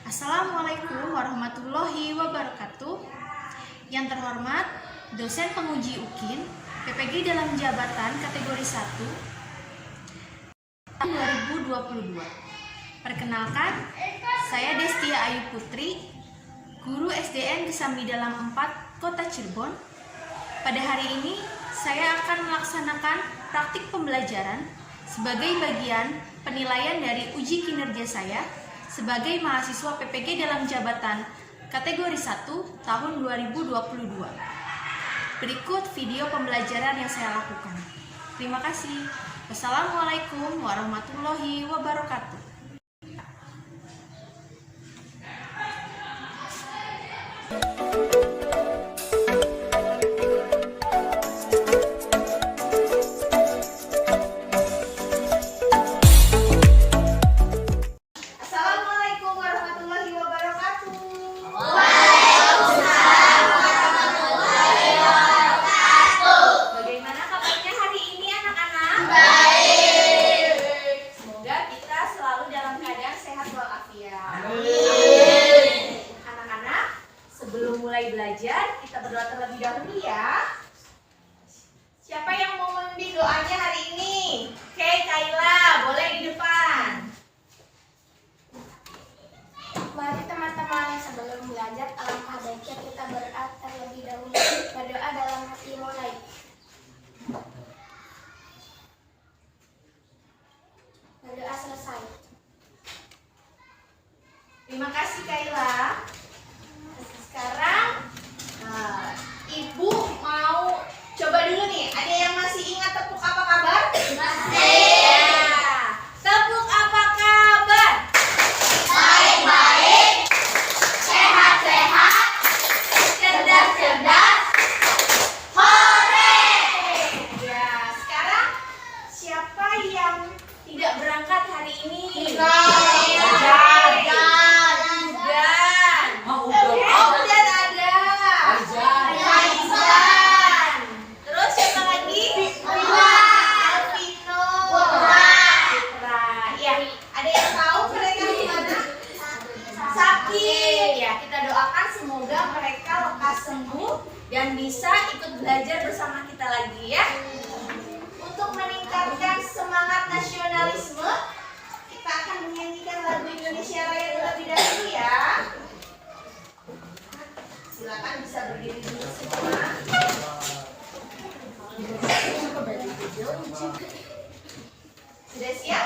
Assalamualaikum warahmatullahi wabarakatuh. Yang terhormat dosen penguji UKIN PPG dalam jabatan kategori 1 2022. Perkenalkan, saya Destia Ayu Putri, guru SDN Kesambi Dalam 4 Kota Cirebon. Pada hari ini saya akan melaksanakan praktik pembelajaran sebagai bagian penilaian dari uji kinerja saya sebagai mahasiswa PPG dalam jabatan kategori 1 tahun 2022. Berikut video pembelajaran yang saya lakukan. Terima kasih. Wassalamualaikum warahmatullahi wabarakatuh. Anak-anak, sebelum mulai belajar, kita berdoa terlebih dahulu ya. Siapa yang mau memimpin doanya hari ini? Oke, Kayla, boleh di depan. Mari teman-teman, sebelum belajar alangkah baiknya kita berdoa terlebih dahulu. Berdoa dalam hati mulai. Berdoa selesai. Terima kasih Kayla. Sekarang Ibu mau coba dulu nih. Ada yang masih ingat tepuk apa kabar? Masih. Ya. Tepuk apa kabar? Baik-baik, sehat-sehat, cerdas-cerdas, hore! Ya, sekarang siapa yang tidak berangkat hari ini? Semoga mereka lekas sembuh dan bisa ikut belajar bersama kita lagi ya. Untuk meningkatkan semangat nasionalisme, kita akan menyanyikan lagu Indonesia Raya terlebih dahulu ya. Silakan bisa berdiri dulu semua. Sudah siap?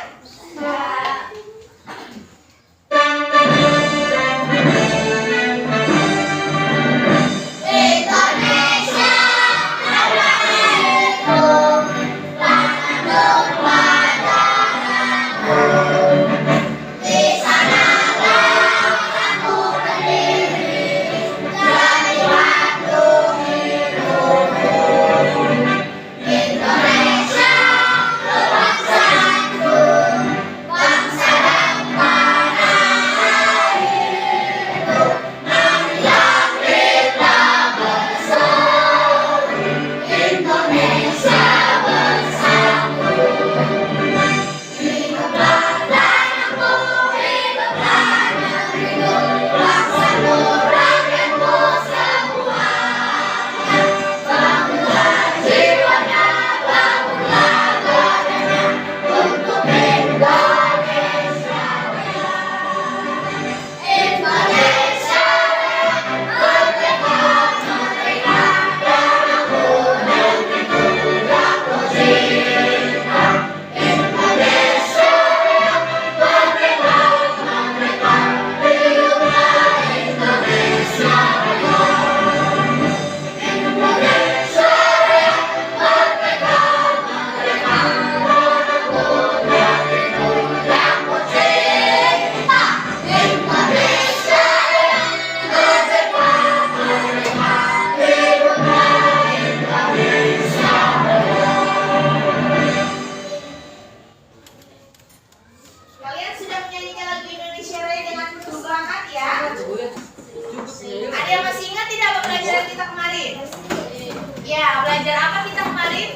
Ya, belajar apa kita kemarin?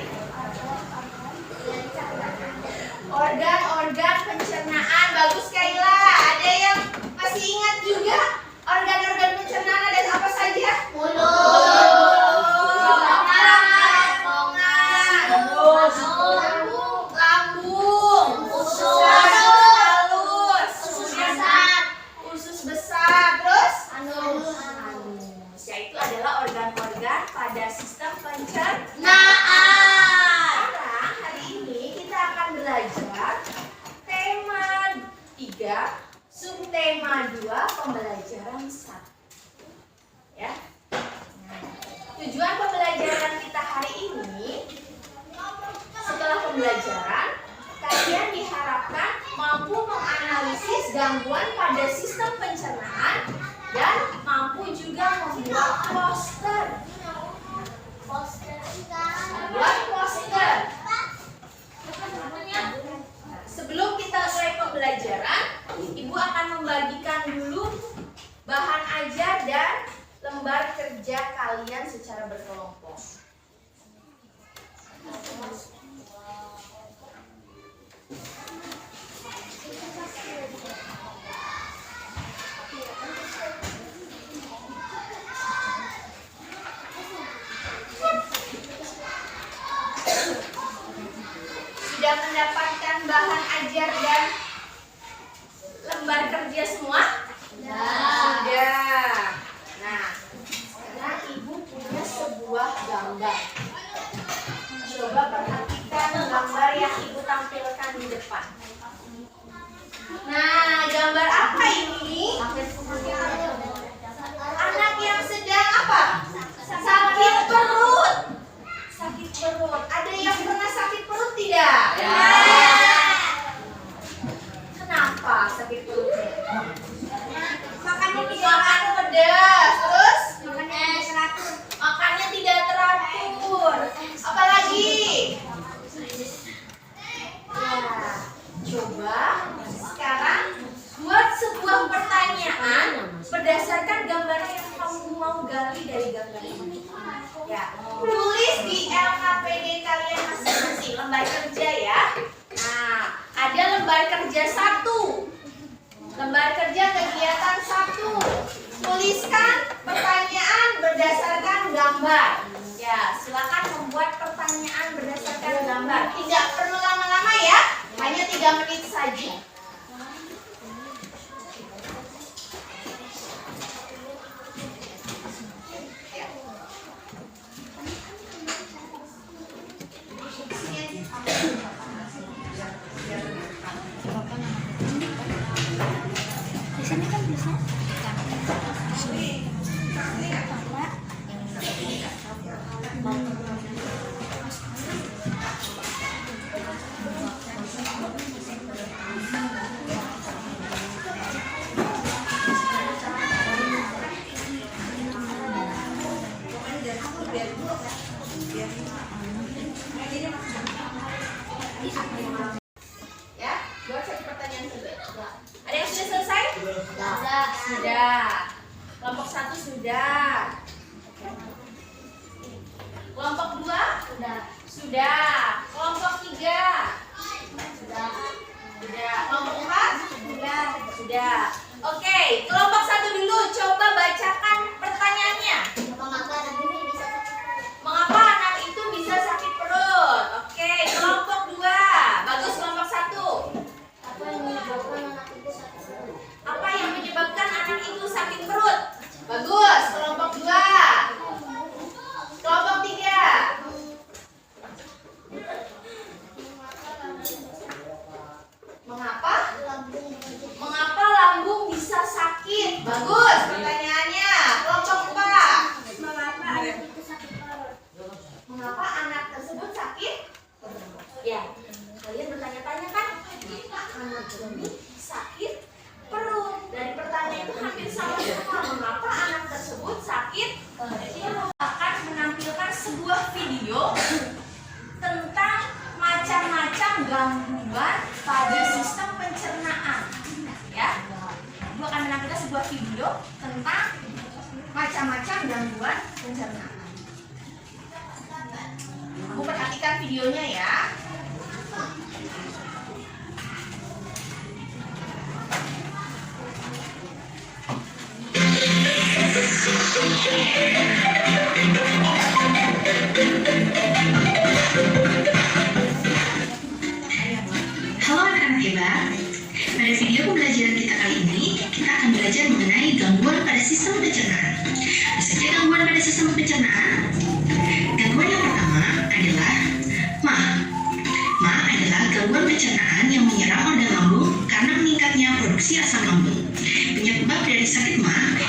Organ-organ pencernaan. Bagus Kayla. Ada yang masih ingat juga? pelajaran 1. Ya. Tujuan pembelajaran kita hari ini, setelah pembelajaran, kalian diharapkan mampu menganalisis gangguan pada sistem pencernaan dan mampu juga membuat poster. Buat poster. Sebelum kita mulai pembelajaran, Ibu akan membagikan dulu bahan ajar dan lembar kerja kalian secara berkelompok. Sudah mendapatkan bahan ajar dan lembar kerja semua? Sudah. Nah, sekarang Ibu punya sebuah gambar. Coba perhatikan gambar yang Ibu tampilkan di depan. Nah, gambar apa ini? Anak yang sedang apa? Sakit perut. Sakit perut. Ada yang pernah sakit perut tidak? Ya. Kenapa sakit perutnya? Makannya tidak pedas. Terus? Makannya tidak teratur. Apalagi? Ya. Coba sekarang buat sebuah pertanyaan berdasarkan gambar yang kamu mau gali dari gambar ini. Ya, tulis di LKPD kalian masing-masing lembar kerja ya. Nah, ada lembar kerja 1. Lembar kerja kegiatan 1. Tuliskan pertanyaan berdasarkan gambar. Ya, silakan membuat pertanyaan berdasarkan gambar. Tidak perlu lama-lama ya, hanya 3 menit saja. Ya, buat satu pertanyaan dulu. Ada yang sudah selesai? Sudah. Kelompok 1 sudah. Kelompok 2? Sudah. Kelompok 3? Sudah. Kelompok 4? Sudah. Oke, kelompok 1 dulu. Coba bacakan pertanyaannya. Mengapa anak itu bisa sakit perut? Oke, kelompok 2. Bagus, kelompok 1. Apa yang menyebabkan anak itu sakit perut? Bagus, kelompok 2. Kelompok 3. Mengapa lambung bisa sakit? Bagus pertanyaannya. Kelompok 4. Mengapa anak tersebut sakit? Ya, kalian bertanya-tanya kan? Anak ini sakit perut. Dari pertanyaan itu hampir sama semua. Mengapa anak tersebut sakit? Dia akan menampilkan sebuah video tentang macam-macam gangguan pada sistem pencernaan. Ya, Ibu akan menampilkan sebuah video tentang macam-macam gangguan pencernaan. Kamu perhatikan videonya ya. Halo anak-anak hebat. Pada video pembelajaran kita kali ini, kita akan belajar mengenai gangguan pada sistem pencernaan. Apa saja gangguan pada sistem pencernaan? Gangguan yang pertama adalah MA. MA adalah gangguan pencernaan yang menyerang organ lambung karena meningkatnya produksi asam lambung. Penyebab dari sakit MA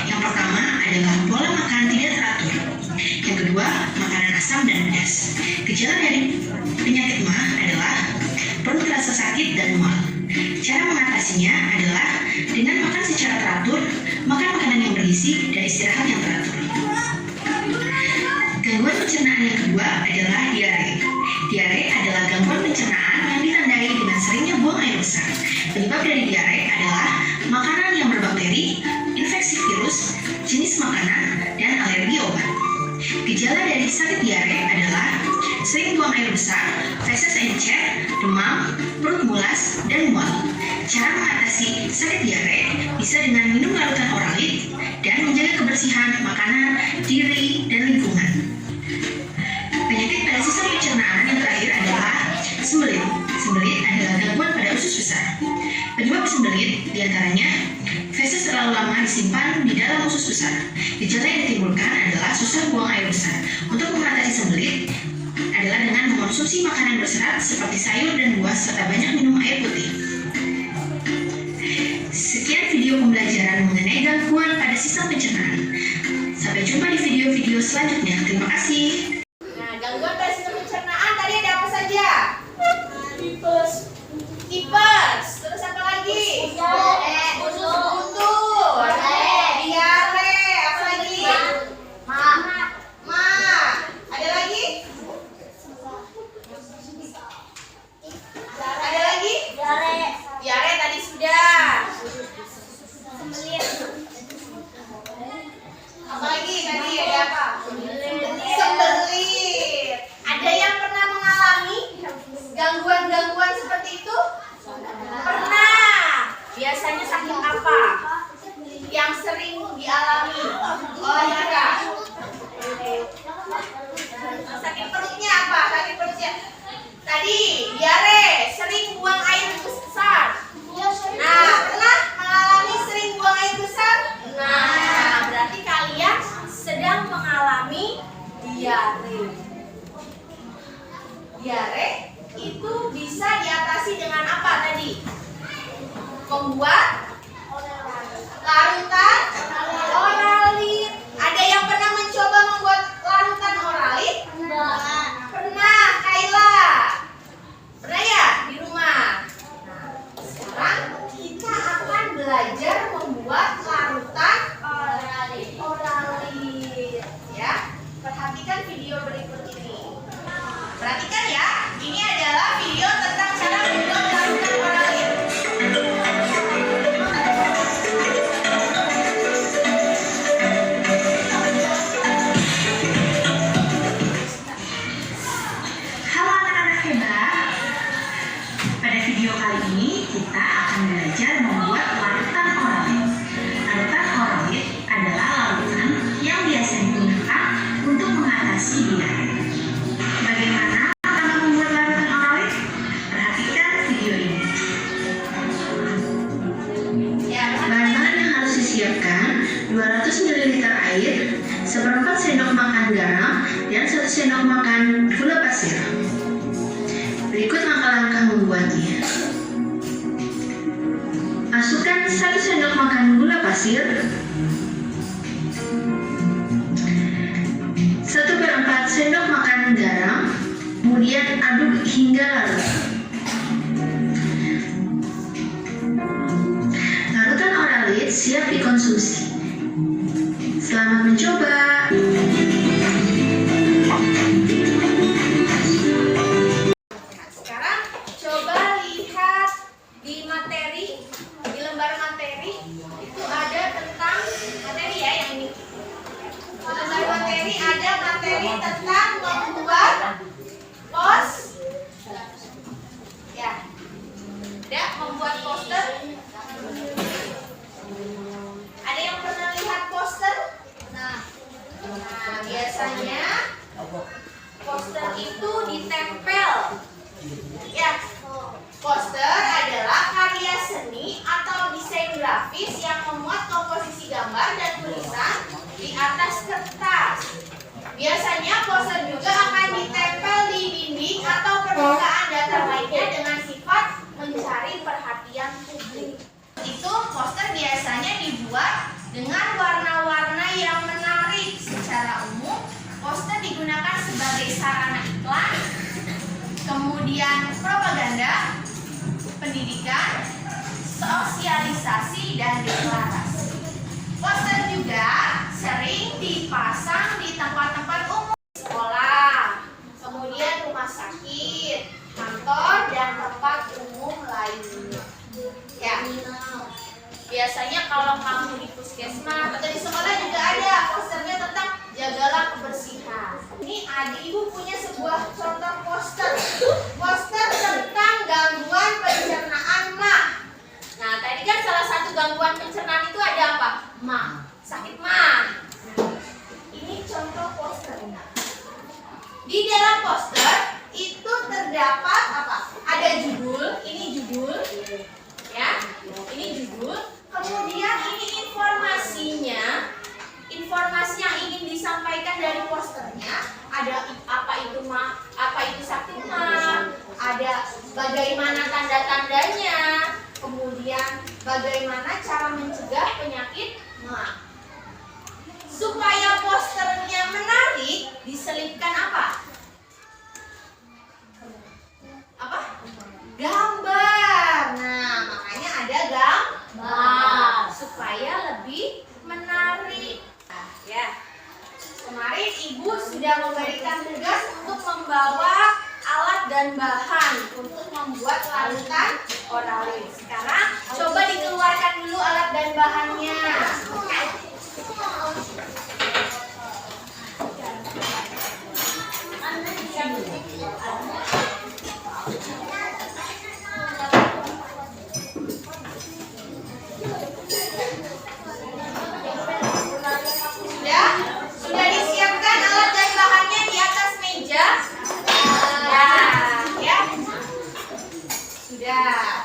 teratur, makan makanan yang bergizi, dan istirahat yang teratur. Gangguan pencernaan yang kedua adalah diare. Diare adalah gangguan pencernaan yang ditandai dengan seringnya buang air besar. Penyebab dari diare adalah makanan yang berbakteri, infeksi virus, jenis makanan, dan alergi obat. Gejala dari sakit diare adalah sering buang air besar, feses encer, demam, perut mulas, dan mual. Cara mengatasi sakit diare bisa dengan minum larutan oralit dan menjaga kebersihan makanan, diri, dan lingkungan. Penyakit pada sistem pencernaan yang terakhir adalah sembelit. Sembelit adalah gangguan pada usus besar. Penyebab sembelit diantaranya feses terlalu lama disimpan di dalam usus besar. Gejala yang ditimbulkan adalah susah buang air besar. Untuk mengatasi sembelit adalah dengan mengonsumsi makanan berserat seperti sayur dan buah serta banyak minum air putih. Sekian video pembelajaran mengenai gangguan pada sistem pencernaan. Sampai jumpa di video-video selanjutnya. Terima kasih. Nah, gangguan pada sistem pencernaan tadi ada apa saja? Tipes. Terus apa lagi? Usus buntu. Diare. Apa lagi? Ma. Ada lagi? Ada lagi? Diare tadi sudah. Apa lagi tadi? Ada apa? Sembelit. Ada yang pernah mengalami gangguan-gangguan seperti itu? Pernah. Biasanya sakit apa yang sering dialami oleh mereka? Sakit perutnya apa? Sakit perutnya. Tadi diare, sering buang air besar. Nah, pernah mengalami sering buang air besar? Nah, berarti kalian sedang mengalami diare. Diare itu bisa diatasi dengan apa tadi? Membuat larutan oralit. Ada yang pernah mencoba membuat larutan oralit? Pernah, Kayla? Pernah ya di rumah? Nah, sekarang kita akan belajar membuat larutan oralit. Ya, perhatikan video berikut ini. Perhatikan ya, ini adalah video tentang cara membuat larutan oralit. Halo anak-anak hebat. Pada video kali ini kita akan belajar membuat larutan oralit. Larutan oralit adalah larutan yang biasa digunakan untuk mengatasi diare. Bagaimana cara membuat larutan oralit? Perhatikan video ini. Bahan-bahan yang harus disiapkan 200 ml air, 1/4 sendok makan garam, dan 1 sendok makan gula pasir. Berikut langkah-langkah membuatnya. Masukkan 1 sendok makan gula pasir, 1/4 sendok makan garam, kemudian aduk hingga larut. Larutan oralit siap dikonsumsi. Selamat mencoba. Sekarang coba lihat di materi, di lembar materi itu ada tentang materi ya yang ini. Di lembar materi ada materi tentang membuat ya, ada membuat poster. Ada yang pernah lihat poster? Nah, biasanya poster itu ditempel. Ya, poster adalah karya seni atau desain grafis yang memuat komposisi gambar dan tulisan di atas kertas. Biasanya poster juga akan ditempel di dinding atau permukaan datar lainnya dengan sifat mencari perhatian publik. Itu poster biasanya dibuat dengan warna-warna yang menarik. Secara umum, poster digunakan sebagai sarana iklan, kemudian propaganda, pendidikan, sosialisasi, dan deklarasi. Sakit mah. Ini contoh posternya. Di dalam poster itu terdapat apa? Ada judul, ini judul, ya, ini judul. Kemudian ini informasinya, informasi yang ingin disampaikan dari posternya. Ada apa itu sakit mah, ada bagaimana tanda-tandanya, kemudian bagaimana cara mencegah penyakit mah. Supaya posternya menarik, diselipkan apa? Gambar. Nah, makanya ada gambar supaya lebih menarik. Nah, ya. Kemarin Ibu sudah memberikan tugas untuk membawa alat dan bahan untuk membuat larutan oralis. Sekarang coba dikeluarkan dulu alat dan bahannya. Sudah disiapkan alat dan bahannya di atas meja? Ya. Sudah.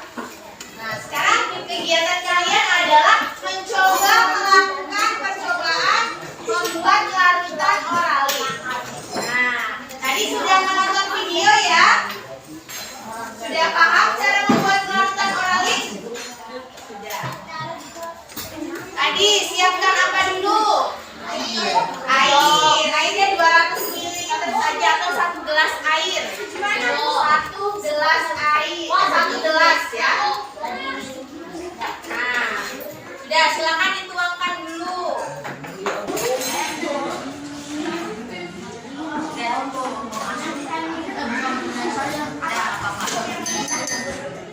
Nah, sekarang kegiatan kalian adalah mencoba melakukan percobaan membuat larutan oralis. Nah, tadi sudah menonton video ya? Sudah paham cara membuat larutan oralis? Sudah. Tadi siapkan apa dulu? Airnya 200 ml saja atau 1 gelas air. Gimana? 1 gelas air, 1 gelas ya. Nah, sudah, silakan dituangkan dulu.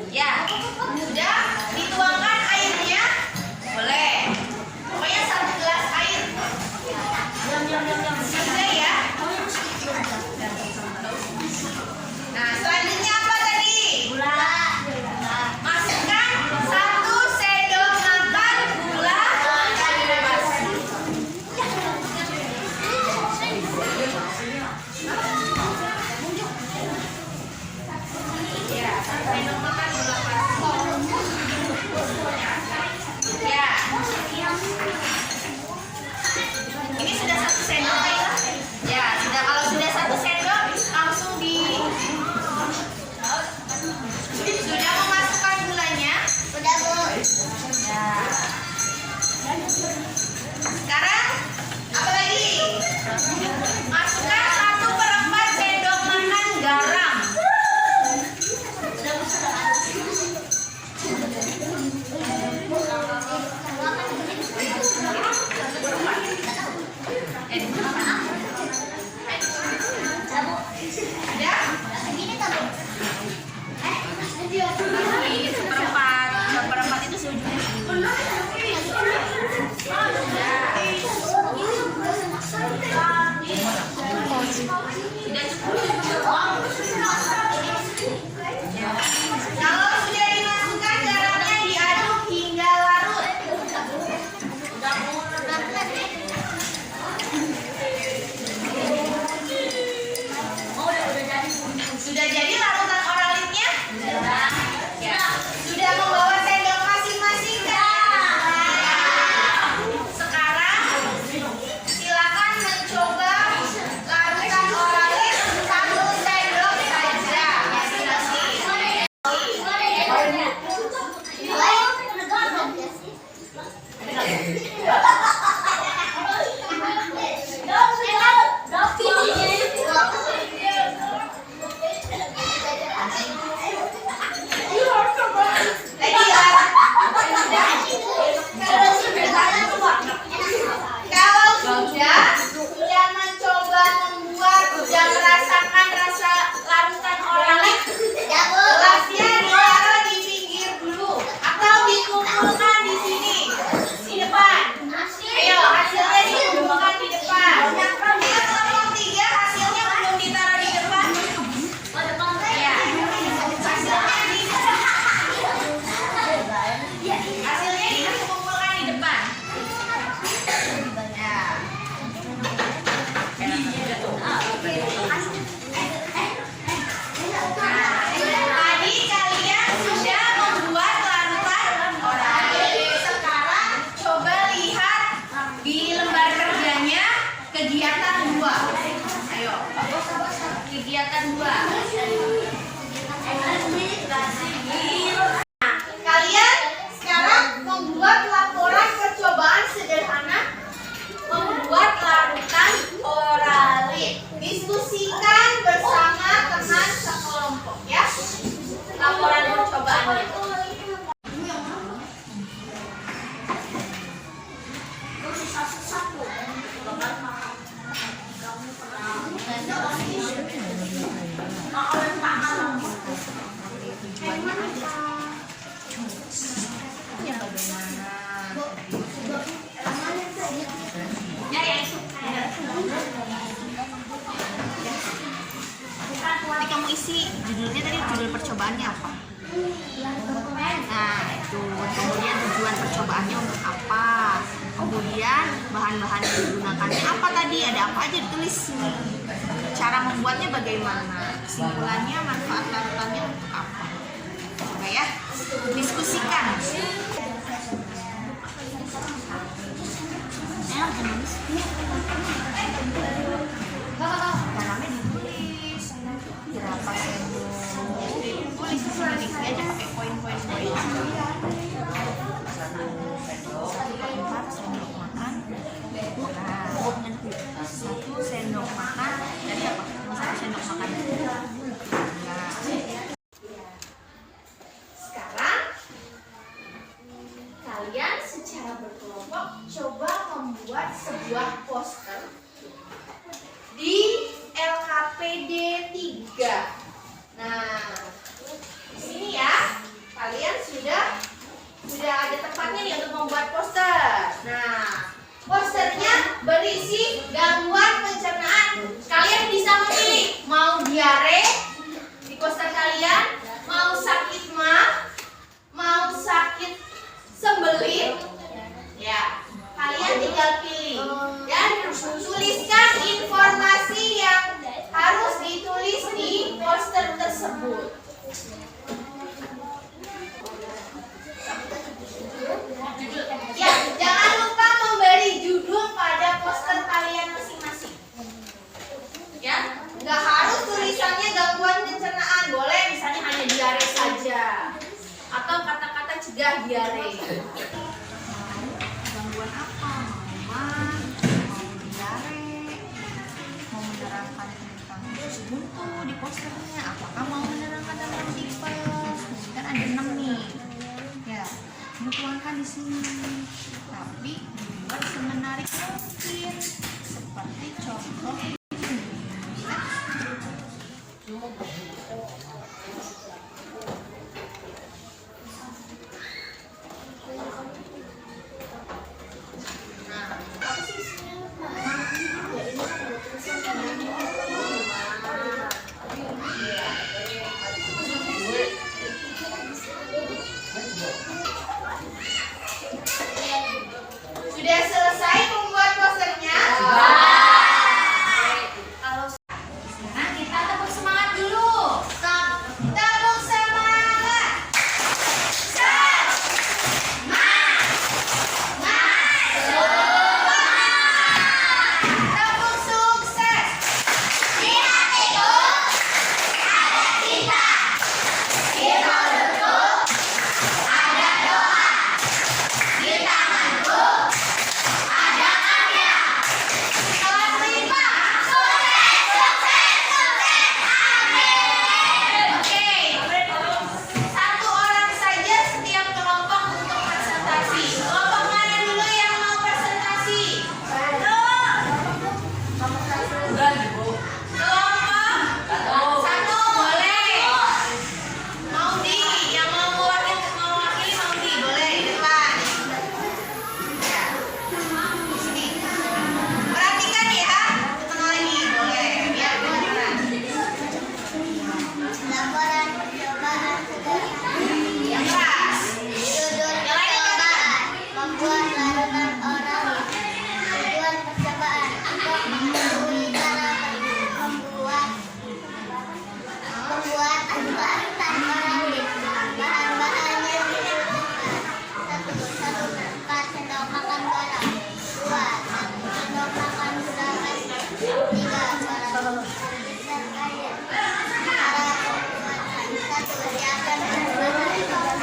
Ya, sudah dituangkan airnya. Boleh. Pokoknya 1 gelas air. Sudah ya. Nah, selanjutnya apa tadi? Gula. Masukkan 1 sendok makan gula basi. Ya, 1 sendok makan gula basi. Ya. Ini sudah 1 sendok ya. Sudah, kalau sudah 1 sendok langsung sudah memasukkan gulanya. Sudah, Bu. Ya. Sekarang apa lagi? Masukkan 1/4 sendok makan garam. Ini seperempat itu seujungnya sudah cukup. Kalau sudah dimasukkan garamnya diaduk hingga larut. Sudah jadi larutan oralisnya? Ya. Sudah membawa sendok masing-masing kan? Sekarang silakan mencoba larutan oralis 1 sendok saja masing-masing. Kalau sudah mencoba membuat, sudah merasakan rasa larutan oralis, gelasnya ditaruh di pinggir dulu atau dikumpulkan di sini, di depan. Kalian sekarang membuat laporan percobaan sederhana membuat larutan oralit. Diskusikan bersama teman sekelompok ya. Laporan percobaannya. Nanti kamu isi judulnya tadi, judul percobaannya apa? Nah itu, kemudian tujuan percobaannya untuk apa, kemudian bahan-bahan yang digunakannya apa tadi, ada apa aja ditulis nih, cara membuatnya bagaimana, kesimpulannya, manfaat larutannya untuk apa. Coba ya, diskusikan. Garamnya ditulis berapa sendok, tulis sedikit aja pakai poin-poin. 1/4 sendok makan. Nah, 1 sendok makan dari apa? 1 sendok makan. Nah, Sekarang kalian secara berkelompok coba membuat sebuah poster di LKPD 3. Nah, di sini ya, kalian sudah ada tempatnya nih untuk membuat poster. Nah, posternya berisi gangguan pencernaan. Kalian bisa memilih mau diare di poster kalian, mau sakit mah, mau sakit sembelit. Ya, kalian tinggal pilih dan tuliskan informasi yang harus ditulis di poster tersebut. Ya, jangan lupa memberi judul pada poster kalian masing-masing. Ya, nggak harus tulisannya gangguan pencernaan, boleh misalnya hanya diare saja atau kata-kata cegah diare. gangguan apa? Mau diare, mau menerangkan tentang usus buntu di posternya, apakah mau menerangkan tentang tipes? Kan ada 6 nih. Ya, dituangkan di sini. Tapi dibuat semenarik mungkin, seperti contoh ini.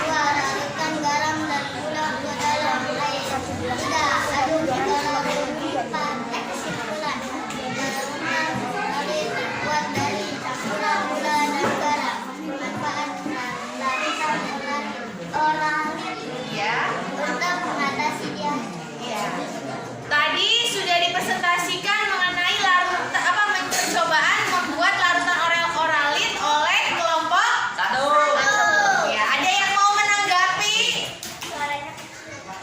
larutkan garam dan gula ke dalam air. 3. Aduk hingga larut. 4. Kesimpulan. Garam air terbuat dari campuran gula dan garam. Manfaat larutan oralit Ya. untuk mengatasi diare. Ya. Tadi sudah dipresentasikan mengenai percobaan membuat larutan oralit oleh kelompok 1. Ya, ada yang mau menanggapi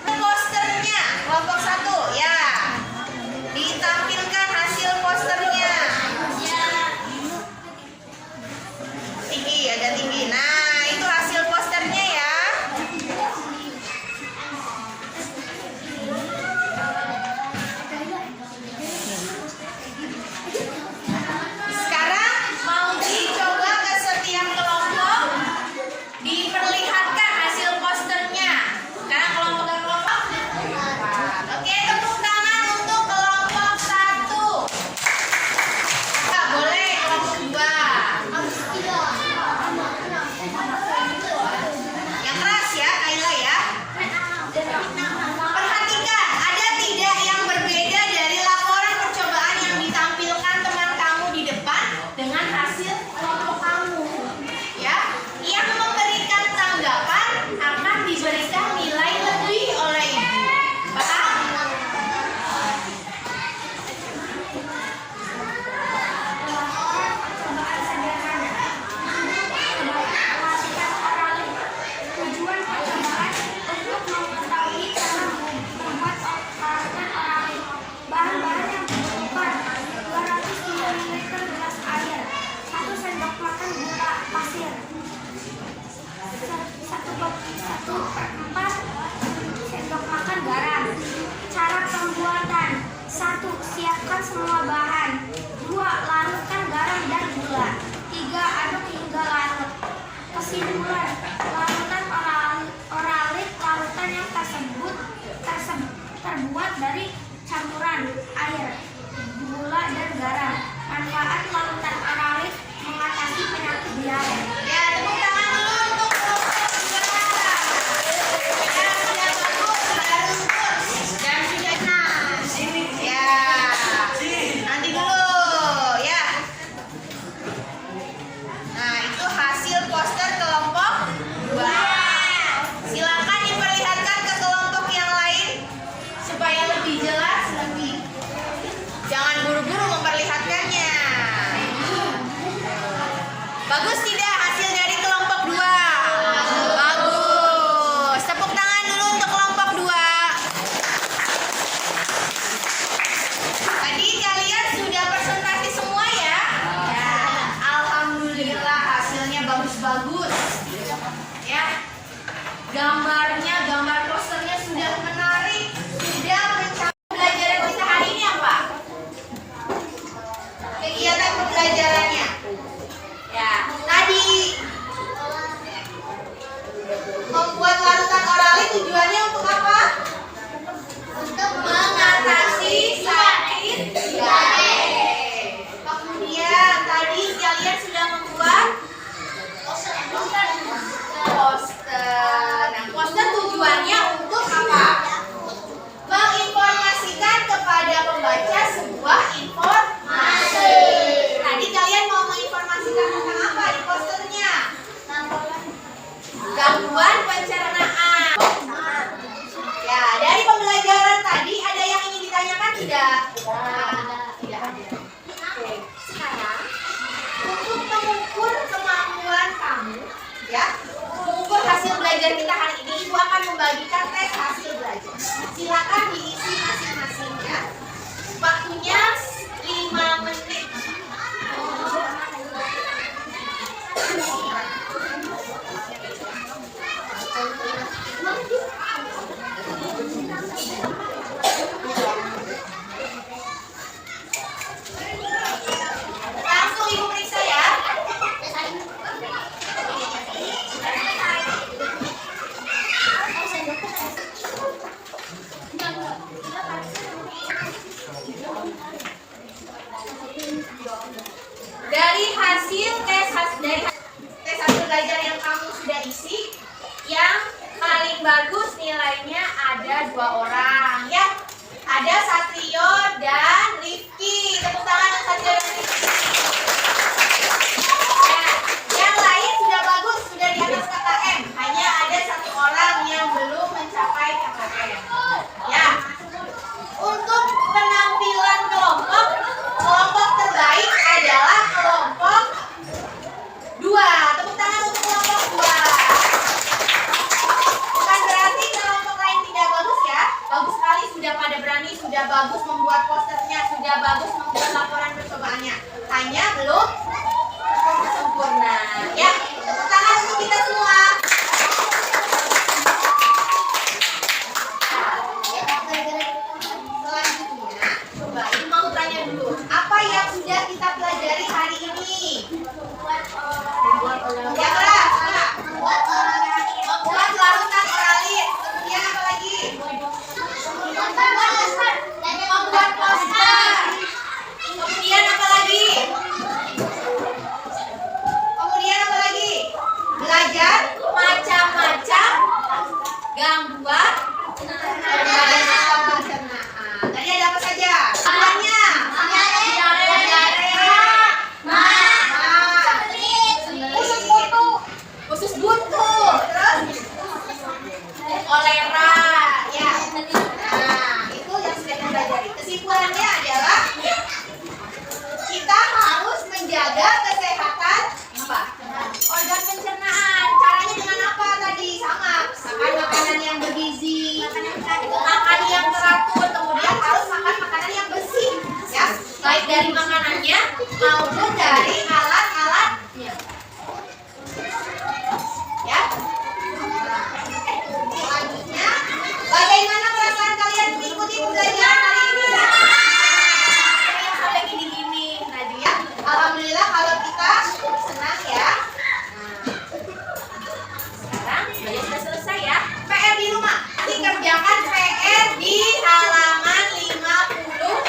posternya kelompok 1? Ya. Ditampilkan hasil posternya. Tinggi, agak tinggi. Nah, itu hasil posternya ya. Sekarang mau dicoba ke setiap kelompok diperlihatkan hasil posternya. Sekarang kelompok ke kelompok. Oke, tepuk tangan untuk kelompok 1. Boleh kelompok 2. Yang keras ya, Kayla ya. Perhatikan, ada tidak yang berbeda dari laporan percobaan yang ditampilkan teman kamu di depan dengan hasil kelompok kamu? Ya, yang memberikan tanggapan akan diberikan nilai lebih oleh ibu. Paham? Tujuan percobaan untuk mengetahui cara membuat larutan oralit. Bahan-bahan yang dibutuhkan: 200 ml gelas air, 1 sendok makan gula pasir, 1/4 sendok makan garam. Cara pembuatan: 1. Siapkan semua bahan. 2. Larutkan garam dan gula. 3. Aduk hingga larut. Kesimpulan: larutan oralit larutan yang terbuat dari campuran air, gula, dan garam. Manfaat larutan oralit mengatasi penyakit diare. Ya, tepuk tangan dulu untuk kelompok 2. Ya, sudah bagus, baru dan sudah ya. Nanti dulu ya. Nah, itu hasil poster kelompok 2. Silakan diperlihatkan ke kelompok yang lain supaya lebih jelas lagi. Jangan buru-buru memperlihatkannya. Bagus tidak hasil dari kelompok 2? Bagus. Tepuk tangan dulu untuk kelompok 2. Tadi kalian sudah presentasi semua ya? Ya. Alhamdulillah hasilnya bagus-bagus. Ya. Gambarnya, gambar posternya sudah menarik. Sudah mencapai pembelajaran kita hari ini apa? Kegiatan pembelajarannya. Ya, tadi membuat larutan oralit tujuannya untuk apa? Untuk mengatasi sakit diare. Kemudian tadi kalian sudah membuat poster. Nah, poster tujuannya untuk apa? Menginformasikan kepada pembaca sebuah informasi. Tadi kalian mau menginformasikan tentang apa di posternya? Gangguan pencernaan. Ya, dari pembelajaran tadi ada yang ingin ditanyakan tidak? Tidak ada. Oke, sekarang untuk mengukur kemampuan kamu, ya, mengukur hasil belajar kita hari ini, Ibu akan membagikan tes hasil belajar. Silakan diisi masing-masing ya. Waktunya 5 menit. Langsung Ibu periksa ya. Dari hasil tes hasil belajar yang kamu sudah isi. Yang paling bagus nilainya ada 2 orang ya. Ada Satrio dan Rifki. Tepuk tangan untuk Satrio dan Rifki. Nah, yang lain sudah bagus, sudah di atas KKM. Hanya ada 1 orang yang belum mencapai KKM. Ya. Untuk penampilan kelompok terbaik adalah kelompok 2. Tepuk tangan untuk kelompok 2. Bukan berarti kelompok lain tidak bagus ya. Bagus sekali, sudah pada berani, sudah bagus membuat posternya, sudah bagus membuat laporan percobaannya. Hanya belum sempurna. Ya, tepuk tangan untuk kita semua. Selanjutnya, coba ini mau tanya dulu, apa yang sudah kita pelajari hari ini? Ya keras, membuat larutan oralit. Kemudian apa lagi? Membuat poster. Kemudian apa lagi? Belajar macam-macam gangguan pada sistem pencernaan. Tadi ada apa saja? Gangguannya? Usus buntu. Terus? Kolera. Ya. Nah, itu yang sudah kita pelajari. Kesimpulannya adalah kita harus menjaga kesehatan apa? Organ pencernaan. Caranya dengan apa tadi? Sama. Makan makanan yang bergizi, makan yang teratur, kemudian harus makan makanan yang bersih. Ya, baik dari makanannya maupun dari alat-alatnya. Ya. Selanjutnya, bagaimana perasaan kalian mengikuti pembelajaran hari ini? Yang sampai gini-gini, Nadia. Alhamdulillah kalau kita senang ya. Sekarang belajar sudah selesai ya. PR di rumah. Dikerjakan PR di halaman 51.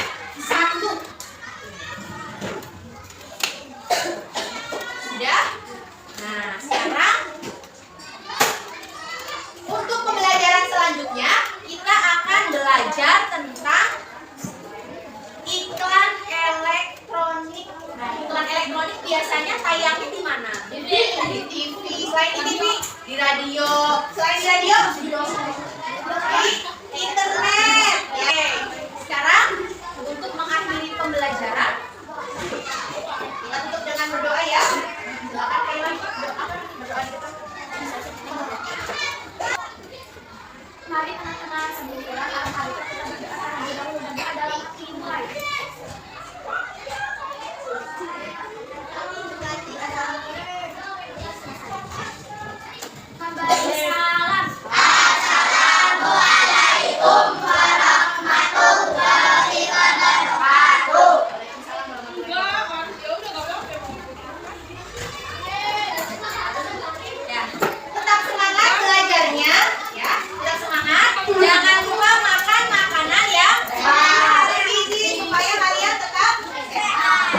Sudah? Nah, sekarang untuk pembelajaran selanjutnya kita akan belajar tentang iklan elektronik. Nah, iklan elektronik biasanya tayangnya di mana? Di TV. Selain di TV, di radio. Selain di radio, di internet. Oke. Sekarang untuk mengakhiri pembelajaran, kita tutup dengan berdoa ya. Silakan Kayla berdoa di depan. Mari teman-teman sebelum kita berdoa dalam dimulai. Salam. Assalamualaikum warahmatullahi wabarakatuh. Ya, tetap semangat belajarnya, ya. Tetap semangat. Jangan lupa makan makanan yang Bergizi supaya kalian tetap sehat.